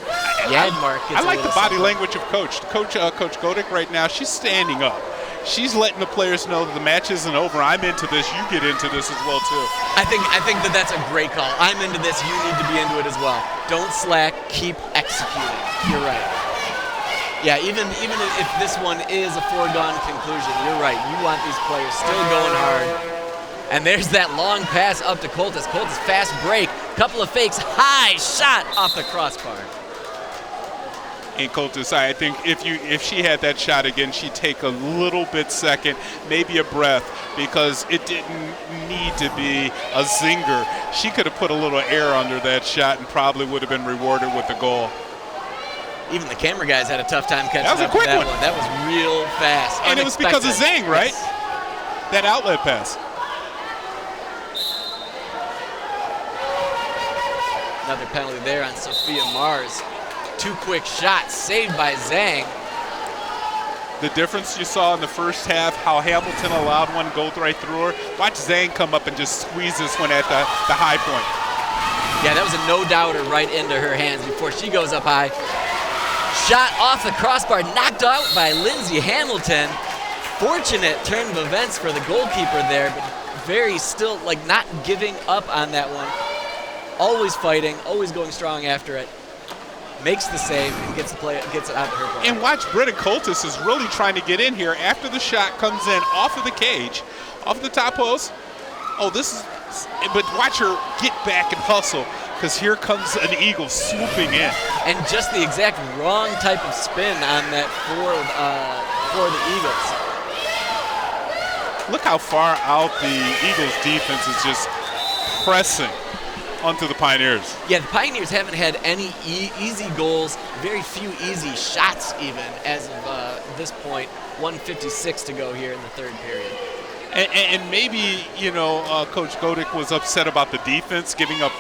Yadmark gets I like the body something. language of Coach. Coach Godick right now, she's standing up. She's letting the players know that the match isn't over. I'm into this. You get into this as well, too. I think that that's a great call. I'm into this. You need to be into it as well. Don't slack. Keep executing. You're right. Yeah, even if this one is a foregone conclusion, you're right. You want these players still going hard. And there's that long pass up to Coltis. Coltis fast break. Couple of fakes. High shot off the crossbar. And Coltis, I think if she had that shot again, she'd take a little bit second, maybe a breath, because it didn't need to be a zinger. She could have put a little air under that shot and probably would have been rewarded with the goal. Even the camera guys had a tough time catching That was a up quick with that one. That was real fast. And it was because of Zhang, right? Yes. That outlet pass. Another penalty there on Sophia Mars. Two quick shots saved by Zhang. The difference you saw in the first half, how Hamilton allowed one go right through her. Watch Zhang come up and just squeeze this one at the high point. Yeah, that was a no-doubter right into her hands before she goes up high. Shot off the crossbar, knocked out by Lindsey Hamilton. Fortunate turn of events for the goalkeeper there, but very still, like, not giving up on that one. Always fighting, always going strong after it. Makes the save and gets it out to her player. And watch, Britta Coltis is really trying to get in here after the shot comes in off of the cage, off the top post. Oh, but watch her get back and hustle, because here comes an Eagle swooping in. And just the exact wrong type of spin on that for the Eagles. Look how far out the Eagles defense is just pressing onto the Pioneers. Yeah, the Pioneers haven't had any easy goals, very few easy shots even as of this point. 1:56 to go here in the third period. And maybe, Coach Godick was upset about the defense giving up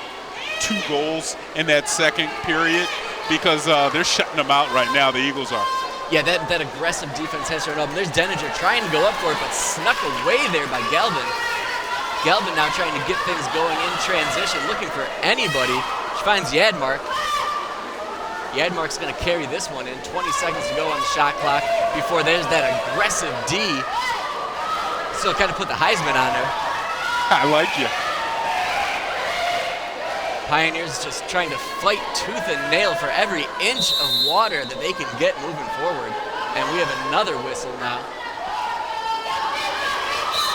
2 goals in that second period, because they're shutting them out right now, the Eagles are. Yeah, that aggressive defense has turned up. And there's Denninger trying to go up for it, but snuck away there by Galvin. Galvin now trying to get things going in transition, looking for anybody. She finds Yadmark. Yadmark's going to carry this one in. 20 seconds to go on the shot clock before there's that aggressive D. Still kind of put the Heisman on her. I like you. Pioneers just trying to fight tooth and nail for every inch of water that they can get moving forward. And we have another whistle now.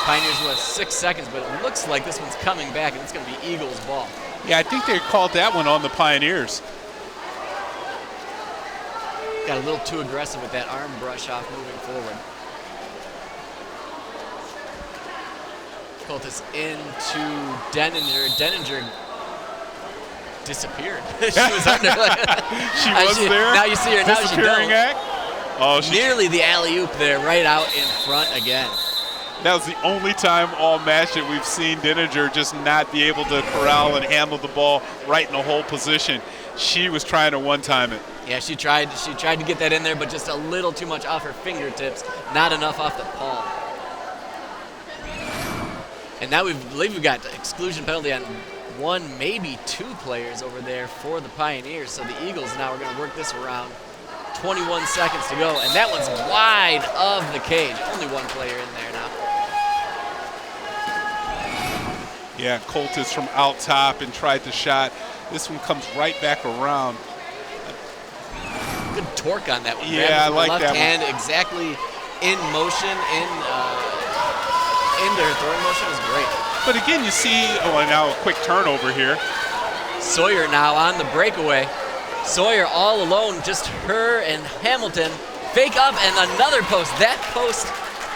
Pioneers will have 6 seconds, but it looks like this one's coming back, and it's going to be Eagles' ball. Yeah, I think they called that one on the Pioneers. Got a little too aggressive with that arm brush off moving forward. Cultus into Denninger. Denninger disappeared. She was under. She was there. Now you see her. Now she disappearing don't. act. Oh, Nearly the alley-oop there, right out in front again. That was the only time all match that we've seen Denninger just not be able to corral and handle the ball right in the hole position. She was trying to one-time it. Yeah, she tried to get that in there, but just a little too much off her fingertips, not enough off the palm. And now we've got exclusion penalty on one, maybe two players over there for the Pioneers. So the Eagles now are going to work this around. 21 seconds to go, and that one's wide of the cage. Only one player in there now. Yeah, Cultus from out top and tried the shot. This one comes right back around. Good torque on that one. Yeah, I like left that hand one. Exactly in motion, into her throwing motion is great. But again, you see, and now a quick turnover here. Sawyer now on the breakaway. Sawyer all alone, just her and Hamilton. Fake up and another post. That post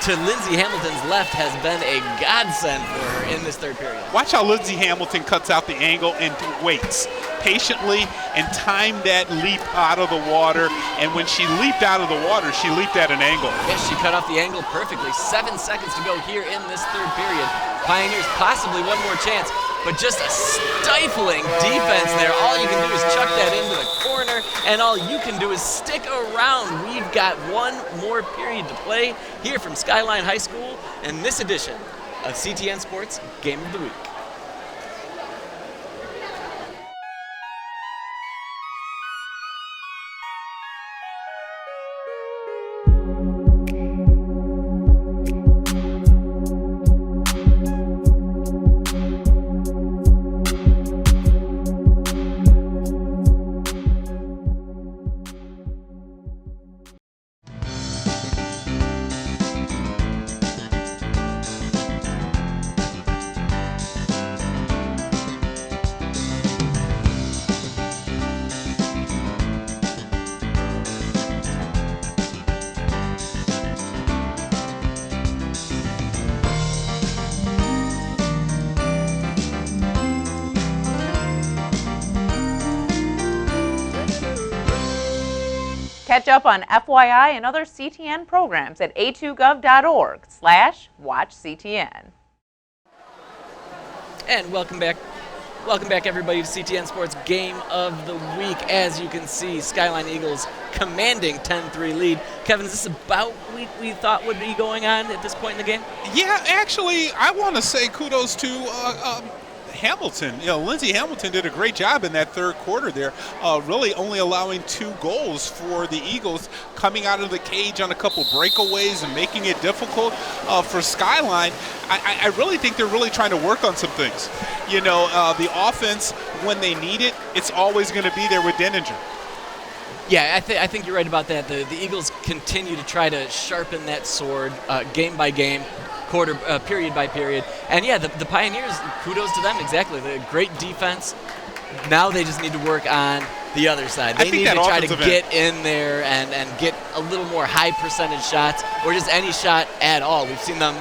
to Lindsay Hamilton's left has been a godsend for her in this third period. Watch how Lindsay Hamilton cuts out the angle and waits patiently and timed that leap out of the water. And when she leaped out of the water, she leaped at an angle. Yes, she cut off the angle perfectly. 7 seconds to go here in this third period. Pioneers possibly one more chance, but just a stifling defense there. All you can do is chuck that into the corner, and all you can do is stick around. We've got one more period to play here from Skyline High School in this edition of CTN Sports Game of the Week. Catch up on FYI and other CTN programs at a2gov.org/watchctn. And welcome back. Welcome back, everybody, to CTN Sports Game of the Week. As you can see, Skyline Eagles commanding 10-3 lead. Kevin, is this about what we thought would be going on at this point in the game? Yeah, actually, I want to say kudos to Hamilton. You know, Lindsay Hamilton did a great job in that third quarter there, really only allowing 2 goals for the Eagles, coming out of the cage on a couple breakaways and making it difficult for Skyline. I really think they're really trying to work on some things. You know, the offense, when they need it, it's always going to be there with Denninger. Yeah, I think you're right about that. The Eagles continue to try to sharpen that sword game by game, period by period. And yeah, the Pioneers, kudos to them, exactly. The great defense. Now they just need to work on the other side. They need to try to get in there and get a little more high percentage shots, or just any shot at all. We've seen them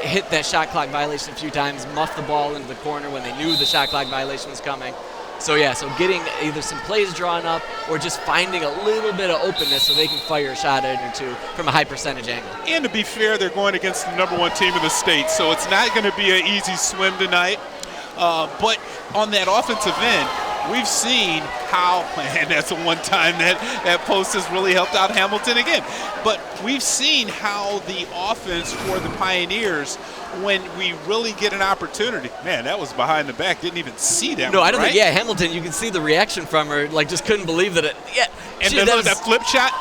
hit that shot clock violation a few times, muff the ball into the corner when they knew the shot clock violation was coming. So yeah, so getting either some plays drawn up or just finding a little bit of openness so they can fire a shot in or two from a high percentage angle. And to be fair, they're going against the #1 team in the state, so it's not going to be an easy swim tonight. But on that offensive end, we've seen how, and that's the one time that post has really helped out Hamilton again. But we've seen how the offense for the Pioneers, when we really get an opportunity, man, that was behind the back. Didn't even see that. No, I don't think. Yeah, Hamilton. You can see the reaction from her. Like, just couldn't believe that it. Yeah. And then look, the flip shot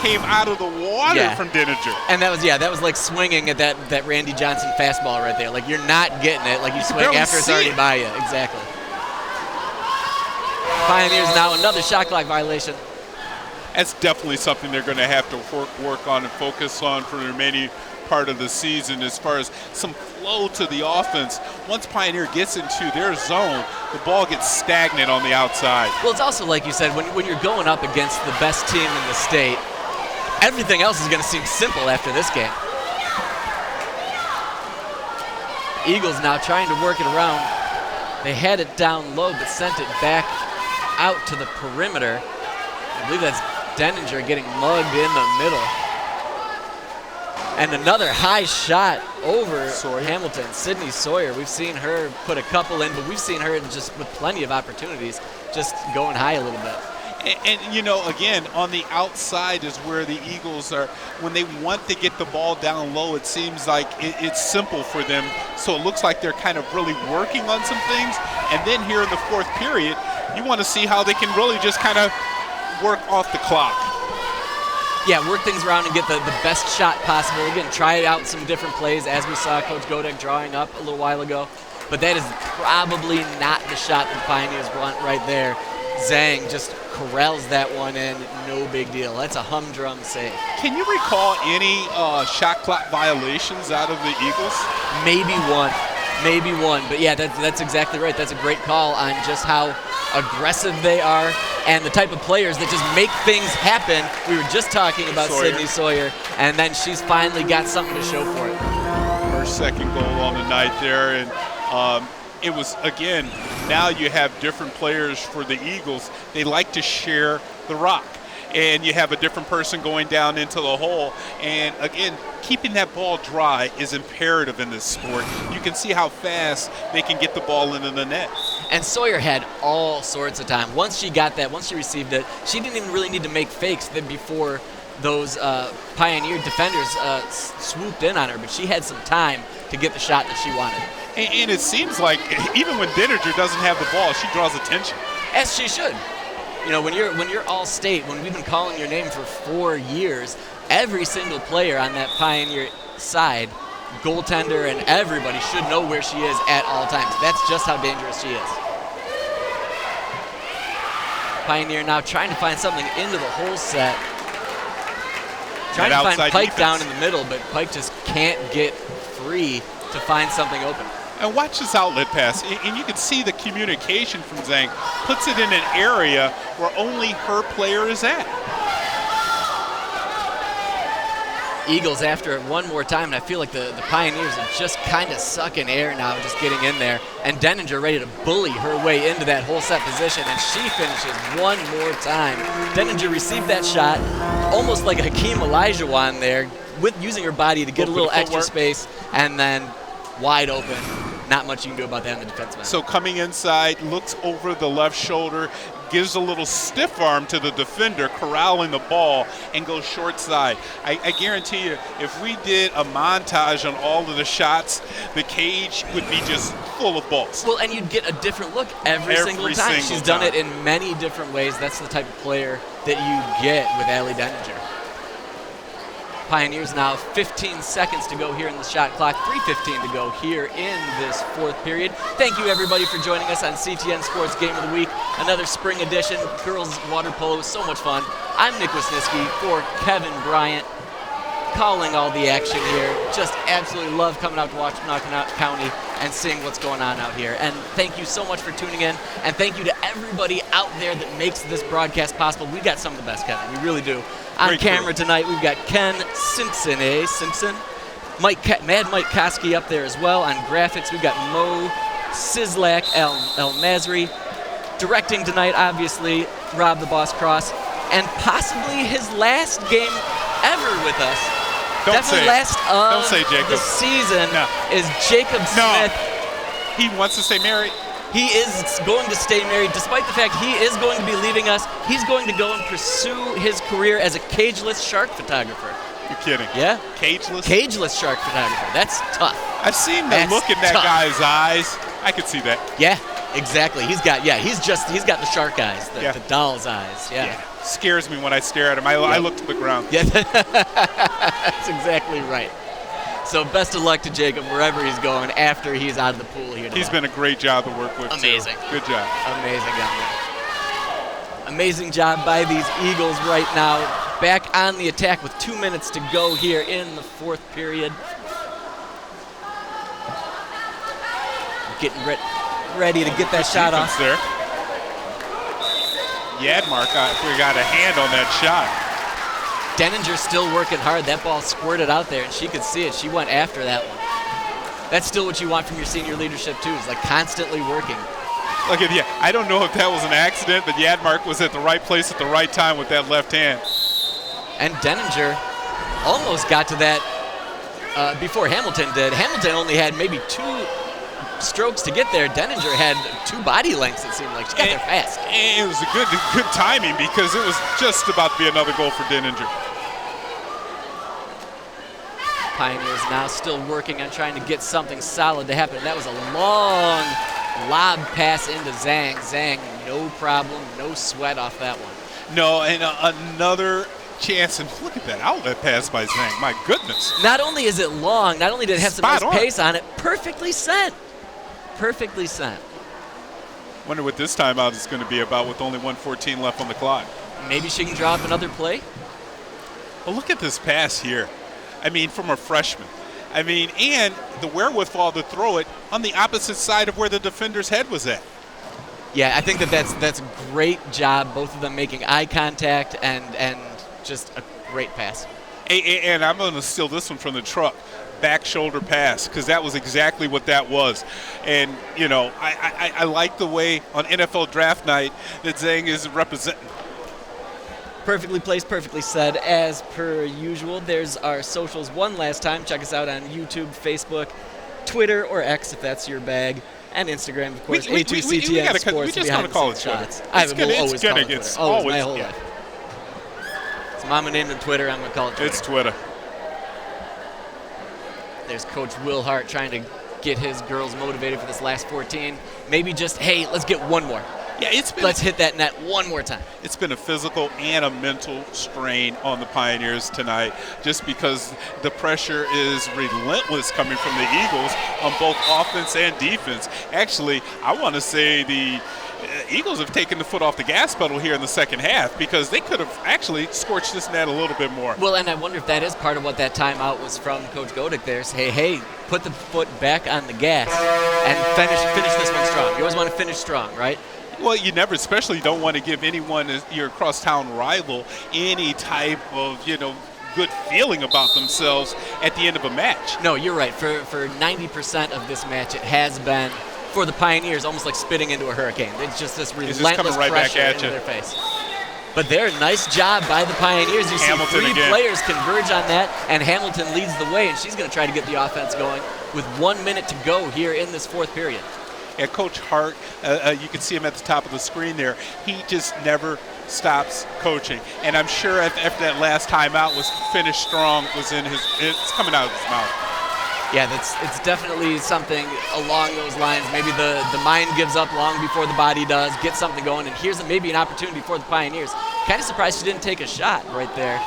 came out of the water from Denninger. And that was like swinging at that Randy Johnson fastball right there. Like, you're not getting it. Like, you swing after it's already by you. Exactly. Pioneers now another shot clock violation. That's definitely something they're going to have to work on and focus on for the remaining part of the season as far as some flow to the offense. Once Pioneer gets into their zone, the ball gets stagnant on the outside. Well, it's also like you said, when you're going up against the best team in the state, everything else is going to seem simple after this game. Eagles now trying to work it around. They had it down low but sent it back out to the perimeter. I believe that's Denninger getting mugged in the middle. And another high shot over Hamilton. Sydney Sawyer, we've seen her put a couple in, but we've seen her just with plenty of opportunities, just going high a little bit. And you know, again, on the outside is where the Eagles are. When they want to get the ball down low, it seems like it's simple for them. So it looks like they're kind of really working on some things. And then here in the fourth period, you want to see how they can really just kind of work off the clock. Yeah, work things around and get the best shot possible. Again, try out some different plays as we saw Coach Godek drawing up a little while ago. But that is probably not the shot the Pioneers want right there. Zhang just corrals that one in, no big deal. That's a humdrum save. Can you recall any shot clock violations out of the Eagles? Maybe one. But yeah, that's exactly right. That's a great call on just how aggressive they are and the type of players that just make things happen. We were just talking about Sydney Sawyer, and then she's finally got something to show for it. Her second goal on the night there, and it was, again, now you have different players for the Eagles. They like to share the rock. And you have a different person going down into the hole. And, again, keeping that ball dry is imperative in this sport. You can see how fast they can get the ball into the net. And Sawyer had all sorts of time. Once she got that, once she received it, she didn't even really need to make fakes before those Pioneer defenders swooped in on her. But she had some time to get the shot that she wanted. And it seems like even when Denninger doesn't have the ball, she draws attention. As she should. You know, when you're all state, when we've been calling your name for 4 years, every single player on that Pioneer side, goaltender and everybody should know where she is at all times. That's just how dangerous she is. Pioneer now trying to find something into the whole set. Trying to find Pike down in the middle, but Pike just can't get free to find something open. And watch this outlet pass, and you can see the communication from Zhang. Puts it in an area where only her player is at. Eagles after it one more time, and I feel like the Pioneers are just kind of sucking air now, just getting in there. And Denninger ready to bully her way into that whole set position, and she finishes one more time. Denninger received that shot almost like a Hakeem Olajuwon there, with using her body to get a little extra space, and then wide open. Not much you can do about that on the defense end. So coming inside, looks over the left shoulder, gives a little stiff arm to the defender, corralling the ball, and goes short side. I guarantee you, if we did a montage on all of the shots, the cage would be just full of balls. Well, and you'd get a different look every single time. She's done it in many different ways. That's the type of player that you get with Allie Denninger. Pioneers now 15 seconds to go here in the shot clock, 3:15 to go here in this fourth period. Thank you, everybody, for joining us on CTN Sports Game of the Week, another spring edition, girls water polo, so much fun. I'm Nick Wisniewski for Kevin Bryant, calling all the action here. Just absolutely love coming out to watch Knockout County and seeing what's going on out here. And thank you so much for tuning in, and thank you to everybody out there that makes this broadcast possible. We got some of the best, Kevin, we really do. On camera tonight, we've got Ken Simpson, Mad Mike Koski up there as well. On graphics, we've got Mo Sislak El Mazri. Directing tonight, obviously, Rob the Boss Cross. And possibly his last game ever with us. Definitely last of the season is Jacob Smith. He wants to stay married. He is going to stay married, despite the fact he is going to be leaving us. He's going to go and pursue his career as a cageless shark photographer. You're kidding. Yeah? Cageless? Cageless shark photographer. That's tough. I've seen the look in that guy's eyes. I could see that. Yeah, exactly. He's got the shark eyes, the doll's eyes. Yeah. Scares me when I stare at him. I look to the ground. Yeah, that's exactly right. So best of luck to Jacob wherever he's going after he's out of the pool here tonight. He's been a great job to work with. Amazing. Too. Good job. Amazing young man. Amazing job by these Eagles right now. Back on the attack with 2 minutes to go here in the fourth period. Getting ready to get that shot off. There. Yadmark got a hand on that shot. Denninger still working hard. That ball squirted out there, and she could see it. She went after that one. That's still what you want from your senior leadership, too, is like constantly working. Look at I don't know if that was an accident, but Yadmark was at the right place at the right time with that left hand. And Denninger almost got to that before Hamilton did. Hamilton only had maybe 2 strokes to get there. Denninger had 2 body lengths, it seemed like. She got there fast. And it was a good timing because it was just about to be another goal for Denninger. Pioneers now still working on trying to get something solid to happen. That was a long lob pass into Zhang. Zhang, no problem, no sweat off that one. No, and another chance, and look at that outlet pass by Zhang. My goodness. Not only is it long, not only did it have some nice pace on it, perfectly sent. Perfectly sent. Wonder what this timeout is going to be about with only 1:14 left on the clock. Maybe she can draw up another play. Well, look at this pass here. I mean, from a freshman. I mean, and the wherewithal to throw it on the opposite side of where the defender's head was at. Yeah, I think that's a great job, both of them making eye contact and just a great pass. And I'm going to steal this one from the truck. Back shoulder pass, because that was exactly what that was. And, you know, I like the way on NFL draft night that Zhang is representing. Perfectly placed, perfectly said. As per usual, there's our socials one last time. Check us out on YouTube, Facebook, Twitter, or X if that's your bag, and Instagram, of course. A2CTN Sports. We just want to call it Twitter. Always call it Twitter. Always, my whole life. It's mama named it Twitter. I'm going to call it Twitter. It's Twitter. There's Coach Will Hart trying to get his girls motivated for this last 14. Maybe just, hey, let's get one more. Yeah, let's hit that net one more time. It's been a physical and a mental strain on the Pioneers tonight, just because the pressure is relentless coming from the Eagles on both offense and defense. Actually, I want to say the Eagles have taken the foot off the gas pedal here in the second half, because they could have actually scorched this net a little bit more. Well, and I wonder if that is part of what that timeout was from Coach Godick there. Say, hey, put the foot back on the gas and finish this one strong. You always want to finish strong, right? Well, you never, especially don't want to give anyone, your crosstown rival, any type of, good feeling about themselves at the end of a match. No, you're right. For 90% of this match, it has been, for the Pioneers, almost like spitting into a hurricane. It's just this relentless right pressure back at into you. their face. But there, nice job by the Pioneers. You Hamilton see 3 again. players converge on that, and Hamilton leads the way, and she's going to try to get the offense going with 1 minute to go here in this fourth period. And Coach Hart, you can see him at the top of the screen there. He just never stops coaching. And I'm sure after that last timeout was finished strong, it's coming out of his mouth. Yeah, it's definitely something along those lines. Maybe the mind gives up long before the body does. Get something going, and here's maybe an opportunity for the Pioneers. Kind of surprised she didn't take a shot right there.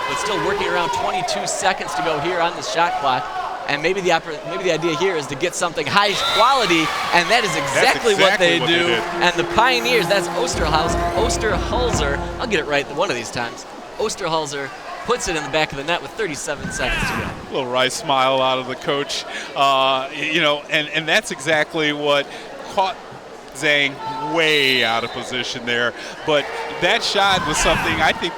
But still working around 22 seconds to go here on the shot clock. And maybe the idea here is to get something high quality, and that is exactly what they do. And the Pioneers, that's Osterhalzer. I'll get it right one of these times. Osterhalzer puts it in the back of the net with 37 seconds to go. A little wry smile out of the coach, and that's exactly what caught Zhang way out of position there. But that shot was something, I think,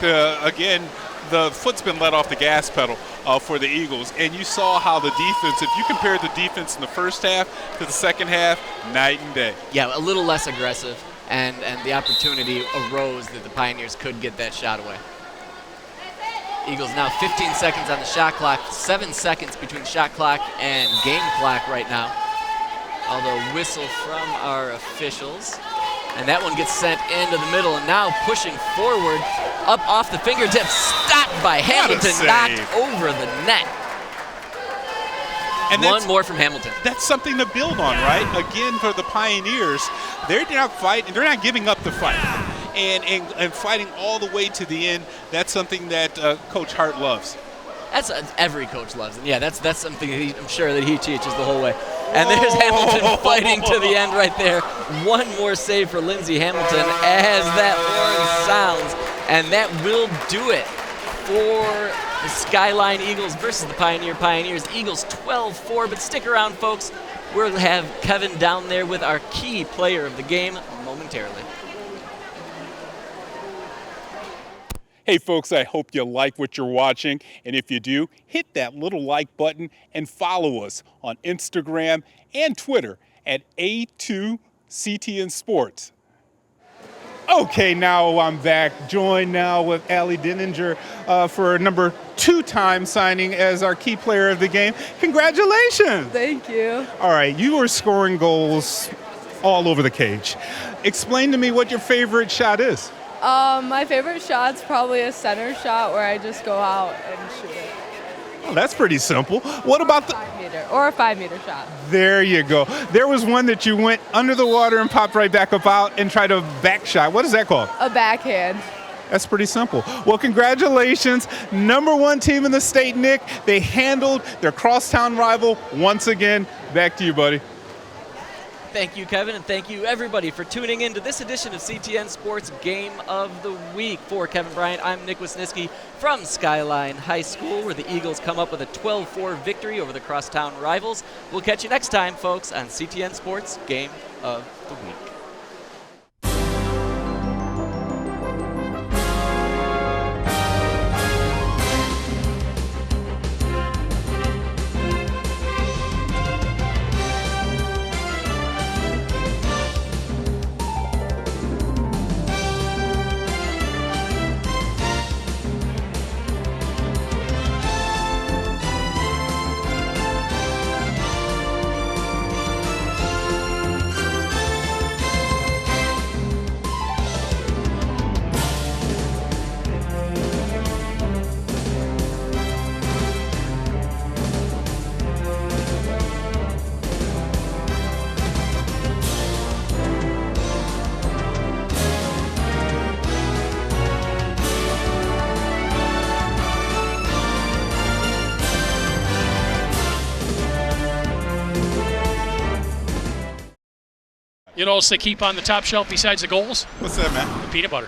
the foot's been let off the gas pedal for the Eagles. And you saw how the defense, if you compare the defense in the first half to the second half, night and day. Yeah, a little less aggressive, and the opportunity arose that the Pioneers could get that shot away. Eagles now 15 seconds on the shot clock, 7 seconds between shot clock and game clock right now. Although whistle from our officials. And that one gets sent into the middle, and now pushing forward, up off the fingertips, stopped by Hamilton, knocked over the net. And one more from Hamilton. That's something to build on, right? Again, for the Pioneers, they're not fighting, they're not giving up the fight. And fighting all the way to the end, that's something that Coach Hart loves. That's every coach loves, and yeah, that's something I'm sure that he teaches the whole way. And there's Hamilton fighting to the end right there. One more save for Lindsey Hamilton as that horn sounds. And that will do it for the Skyline Eagles versus the Pioneers. Eagles 12-4, but stick around, folks. We'll have Kevin down there with our key player of the game momentarily. Hey folks, I hope you like what you're watching, and if you do, hit that little like button and follow us on Instagram and Twitter at A2CTN Sports. Okay, now I'm back, joined now with Allie Denninger for a number 2-time signing as our key player of the game. Congratulations! Thank you. All right, you were scoring goals all over the cage. Explain to me what your favorite shot is. My favorite shot's probably a center shot where I just go out and shoot it. Oh, that's pretty simple. What about the... 5 meter, or a 5 meter shot. There you go. There was one that you went under the water and popped right back up out and tried a back shot. What is that called? A backhand. That's pretty simple. Well, congratulations. Number 1 team in the state, Nick. They handled their crosstown rival once again. Back to you, buddy. Thank you, Kevin, and thank you, everybody, for tuning in to this edition of CTN Sports Game of the Week. For Kevin Bryant, I'm Nick Wisniewski from Skyline High School, where the Eagles come up with a 12-4 victory over the crosstown rivals. We'll catch you next time, folks, on CTN Sports Game of the Week. You know what else they keep on the top shelf besides the goals? What's that, man? The peanut butter.